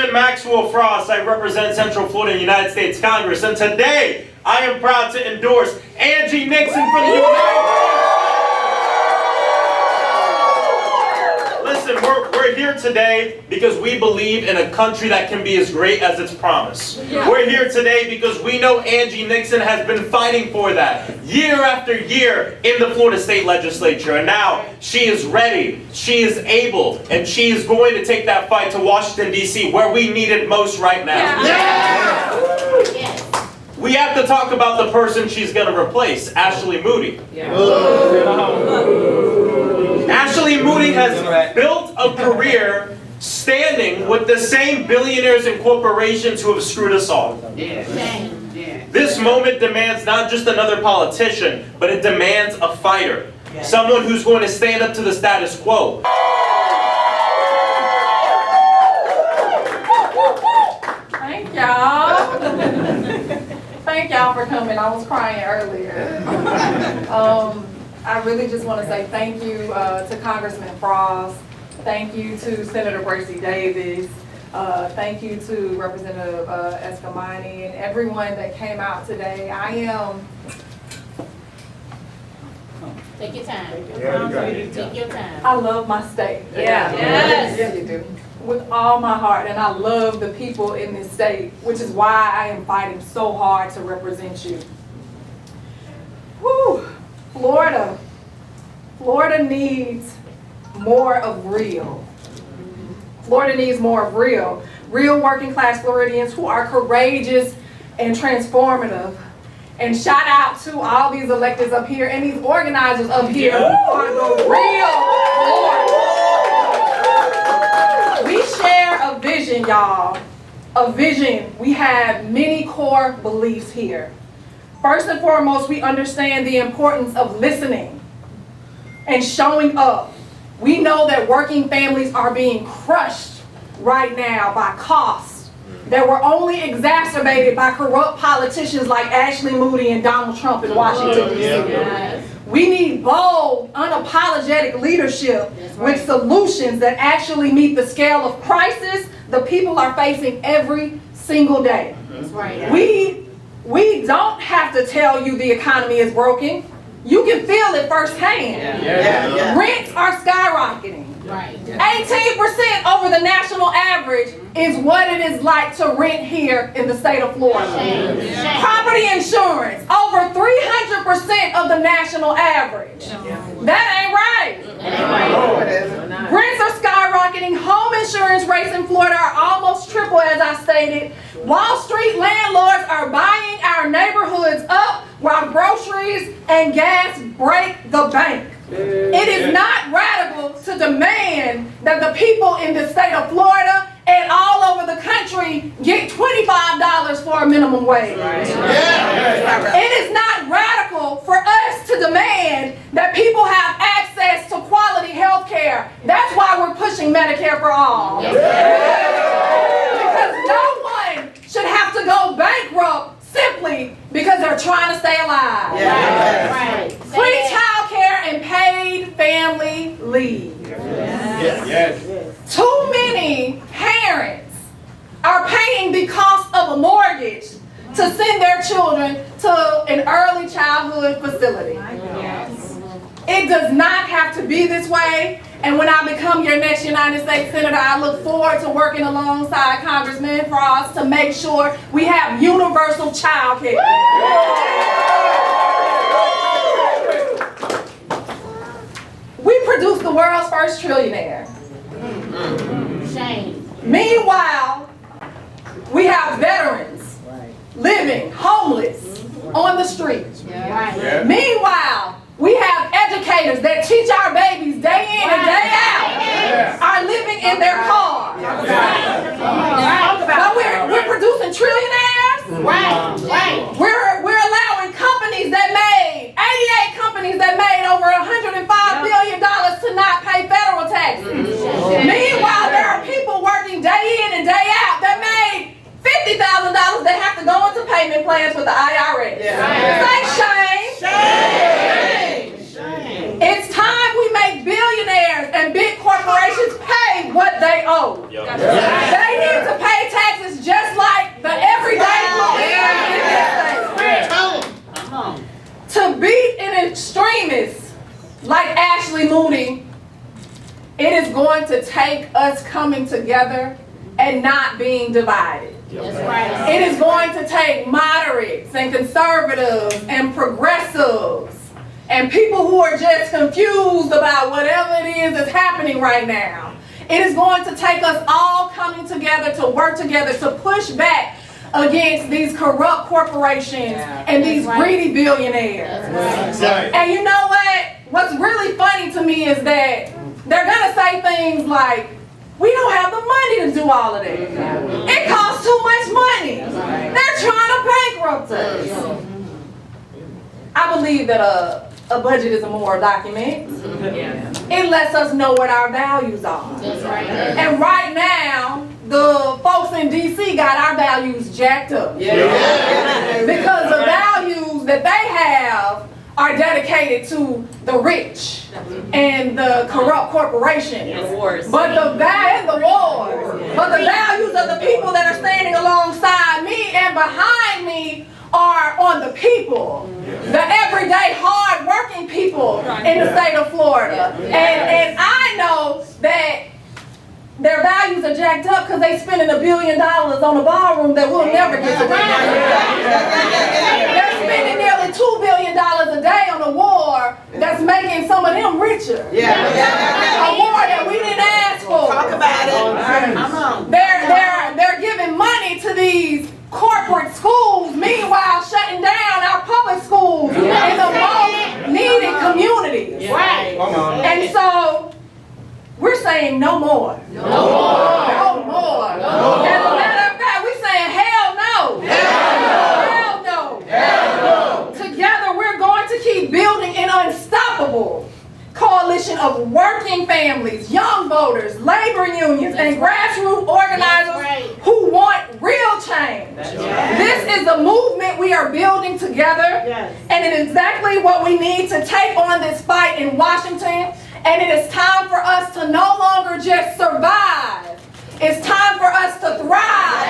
Congressman Maxwell Frost. I represent Central Florida in the United States Congress, and today I am proud to endorse Angie Nixon for the United States. Listen, we're here today because we believe in a country that can be as great as its promise. We're here today because we know Angie Nixon has been fighting for that year after year in the Florida State Legislature. And now she is ready, she is able, and she is going to take that fight to Washington, D.C., where we need it most right now. We have to talk about the person she's going to replace, Ashley Moody. Ashley Moody has built a career standing with the same billionaires and corporations who have screwed us all. This moment demands not just another politician, but it demands a fighter. Someone who's going to stand up to the status quo. Thank y'all. Thank y'all for coming. I was crying earlier. I really just want to say thank you to Congressman Frost. Thank you to Senator Bracy Davis. Thank you to Representative Escamani and everyone that came out today. Take your time. Take your time. I love my state. Yes. You do. With all my heart, and I love the people in this state, which is why I am fighting so hard to represent you. Whew. Florida needs more of real. Florida needs more of real. Real working class Floridians who are courageous and transformative. And shout out to all these electeds up here and these organizers up here who are the real Florida. We share a vision, y'all. A vision. We have many core beliefs here. First and foremost, we understand the importance of listening and showing up. We know that working families are being crushed right now by costs that were only exacerbated by corrupt politicians like Ashley Moody and Donald Trump in Washington, D.C. We need bold, unapologetic leadership with solutions that actually meet the scale of crisis the people are facing every single day. We don't have to tell you the economy is broken. You can feel it firsthand. Rents are skyrocketing. 18% over the national average is what it is like to rent here in the state of Florida. Property insurance, over 300% of the national average. That ain't right. Rents are skyrocketing. Home insurance rates in Florida are almost triple, as I stated. Wall Street landlords are buying our neighborhoods up while groceries and gas break the bank. It is not radical to demand that the people in the state of Florida and all over the country get $25 for a minimum wage. It is not radical for us to demand that people have access to quality health care. That's why we're pushing Medicare for all. Because no one should have to go bankrupt simply because they're trying to stay alive. Free child care and paid family leave. Too many parents are paying the cost of a mortgage to send their children to an early childhood facility. It does not have to be this way. And when I become your next United States Senator, I look forward to working alongside Congressman Frost to make sure we have universal child care. We produce the world's first trillionaire. Shame. Meanwhile, we have veterans living homeless on the streets. Meanwhile, we have educators that teach our babies day in and day out are living in their cars. But we're producing trillionaires. We're allowing companies that made, 88 companies that made over $105 billion to not pay federal taxes. Meanwhile, there are people working day in and day out that made $50,000 that have to go into payment plans with the IRS. Say shame. It's time we make billionaires and big corporations pay what they owe. They need to pay extremists like Ashley Moody, it is going to take us coming together and not being divided. That's right. It is going to take moderates and conservatives and progressives and people who are just confused about whatever it is that's happening right now. It is going to take us all coming together to work together to push back against these corrupt corporations and these greedy billionaires. Right. And you know what? What's really funny to me is that they're gonna say things like, we don't have the money to do all of that. It costs too much money. They're trying to bankrupt us. I believe that a budget is a moral document. It lets us know what our values are. That's right. And right now, the folks in DC got our values jacked up. Because the values that they have are dedicated to the rich and the corrupt corporations. But the values of the people that are standing alongside me and behind me are on the people. The everyday hard-working people in the state of Florida. And I know that their values are jacked up because they spending $1 billion on a ballroom that we'll never get to win. They're spending nearly $2 billion a day on a war that's making some of them richer. A war that we didn't ask for. Talk about it. They're giving money to these corporate schools, meanwhile shutting down our public schools in the most needed communities. Right. And so we're saying no more. No more. As a matter of fact, we're saying hell no. Hell no. Together we're going to keep building an unstoppable coalition of working families, young voters, labor unions, and grassroots organizers who want real change. This is a movement we are building together, and it is exactly what we need to take on this fight in Washington. And it is time for us to no longer just survive. It's time for us to thrive.